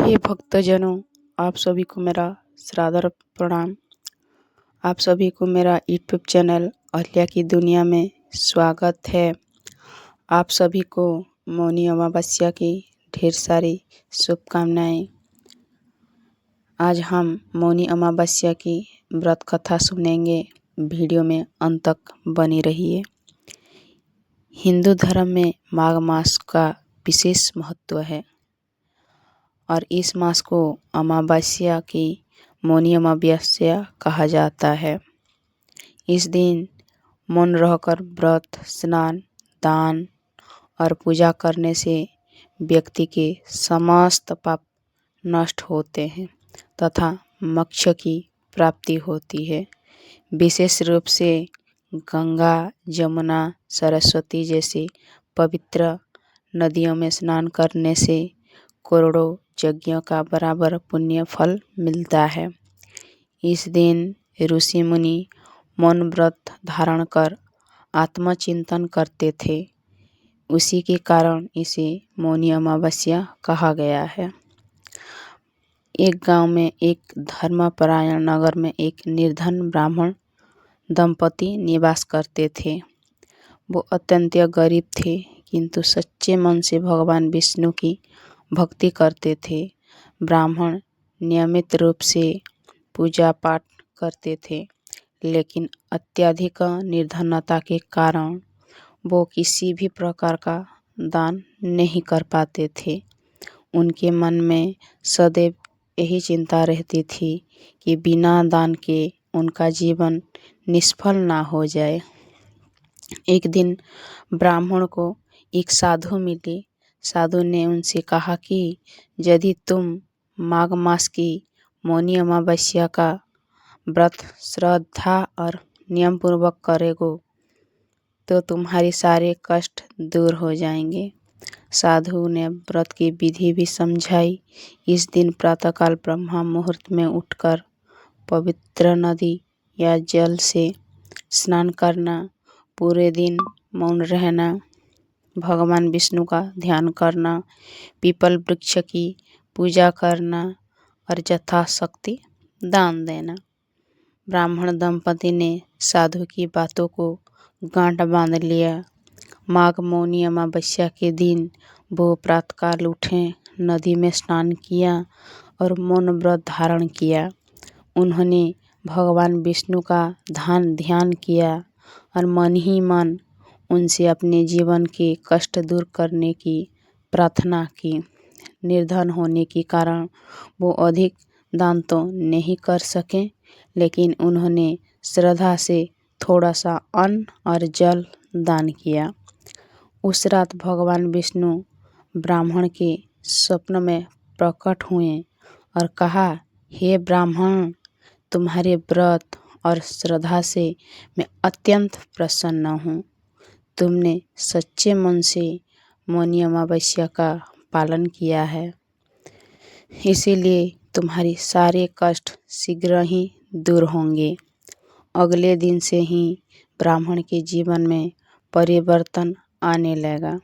हे भक्तजनों, आप सभी को मेरा सादर प्रणाम। आप सभी को मेरा यूट्यूब चैनल अहल्या की दुनिया में स्वागत है। आप सभी को मौनी अमावस्या की ढेर सारी शुभकामनाएं। आज हम मौनी अमावस्या की व्रत कथा सुनेंगे। वीडियो में अंत तक बनी रहिए। हिंदू धर्म में माघ मास का विशेष महत्व है और इस मास को अमावस्या की मौनी अमावस्या कहा जाता है। इस दिन मौन रहकर व्रत, स्नान, दान और पूजा करने से व्यक्ति के समस्त पाप नष्ट होते हैं तथा मोक्ष की प्राप्ति होती है। विशेष रूप से गंगा, यमुना, सरस्वती जैसी पवित्र नदियों में स्नान करने से करोड़ों यज्ञों का बराबर पुण्य फल मिलता है। इस दिन ऋषि मुनि मौन व्रत धारण कर आत्मचिंतन करते थे। उसी के कारण इसे मौनी अमावस्या कहा गया है। एक गांव में एक धर्मपरायण नगर में एक निर्धन ब्राह्मण दंपति निवास करते थे। वो अत्यंत गरीब थे, किंतु सच्चे मन से भगवान विष्णु की भक्ति करते थे। ब्राह्मण नियमित रूप से पूजा पाठ करते थे, लेकिन अत्यधिक निर्धनता के कारण वो किसी भी प्रकार का दान नहीं कर पाते थे। उनके मन में सदैव यही चिंता रहती थी कि बिना दान के उनका जीवन निष्फल ना हो जाए। एक दिन ब्राह्मण को एक साधु मिले। साधु ने उनसे कहा कि यदि तुम माघ मास की मौनी अमावस्या का व्रत श्रद्धा और नियम पूर्वक करोगे तो तुम्हारे सारे कष्ट दूर हो जाएंगे। साधु ने व्रत की विधि भी समझाई। इस दिन प्रातःकाल ब्रह्म मुहूर्त में उठकर पवित्र नदी या जल से स्नान करना, पूरे दिन मौन रहना, भगवान विष्णु का ध्यान करना, पीपल वृक्ष की पूजा करना और यथाशक्ति दान देना। ब्राह्मण दंपति ने साधु की बातों को गांठ बांध लिया। माघ मौनी अमावस्या के दिन वो प्रातःकाल उठे, नदी में स्नान किया और मौन व्रत धारण किया। उन्होंने भगवान विष्णु का ध्यान किया और मन ही मन उनसे अपने जीवन के कष्ट दूर करने की प्रार्थना की। निर्धन होने के कारण वो अधिक दान तो नहीं कर सके, लेकिन उन्होंने श्रद्धा से थोड़ा सा अन्न और जल दान किया। उस रात भगवान विष्णु ब्राह्मण के स्वप्न में प्रकट हुए और कहा, हे ब्राह्मण, तुम्हारे व्रत और श्रद्धा से मैं अत्यंत प्रसन्न हूँ। तुमने सच्चे मन से मौनी अमावस्या का पालन किया है, इसीलिए तुम्हारे सारे कष्ट शीघ्र ही दूर होंगे। अगले दिन से ही ब्राह्मण के जीवन में परिवर्तन आने लगा।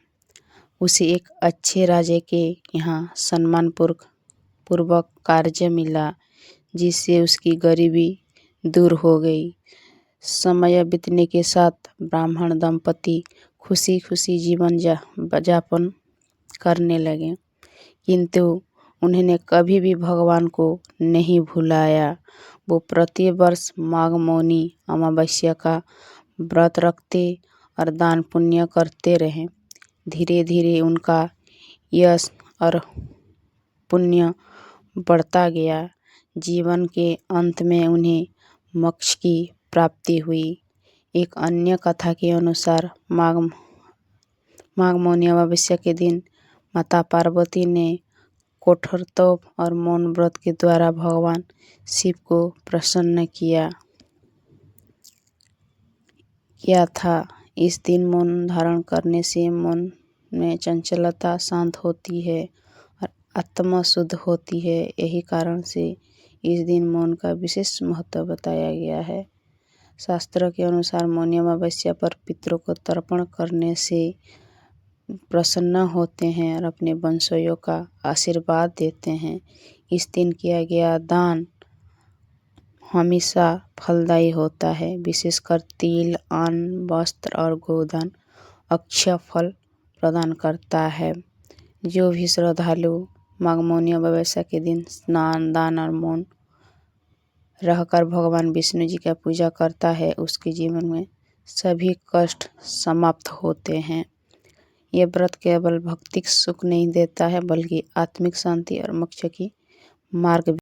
उसे एक अच्छे राजा के यहाँ सम्मान पूर्वक कार्य मिला, जिससे उसकी गरीबी दूर हो गई। समय बीतने के साथ ब्राह्मण दंपति खुशी खुशी जीवन यापन करने लगे, किंतु उन्होंने कभी भी भगवान को नहीं भुलाया। वो प्रति वर्ष माघ मौनी अमावस्या का व्रत रखते और दान पुण्य करते रहे। धीरे धीरे उनका यश और पुण्य बढ़ता गया। जीवन के अंत में उन्हें मोक्ष की प्राप्ति हुई। एक अन्य कथा के अनुसार माघ मौनी अमावस्या के दिन माता पार्वती ने कठोर तप और मौन व्रत के द्वारा भगवान शिव को प्रसन्न किया था। इस दिन मौन धारण करने से मन में चंचलता शांत होती है और आत्मा शुद्ध होती है। यही कारण से इस दिन मौन का विशेष महत्व बताया गया है। शास्त्र के अनुसार मौनी अमावस्या पर पितरों को तर्पण करने से प्रसन्न होते हैं और अपने वंशजों का आशीर्वाद देते हैं। इस दिन किया गया दान हमेशा फलदायी होता है। विशेषकर तिल, अन्न, वस्त्र और गोदान अक्षय फल प्रदान करता है। जो भी श्रद्धालु माघ मौनी अमावस्या के दिन स्नान, दान और मौन रहकर भगवान विष्णु जी का पूजा करता है, उसके जीवन में सभी कष्ट समाप्त होते हैं। ये व्रत केवल भौतिक सुख नहीं देता है, बल्कि आत्मिक शांति और मोक्ष की मार्ग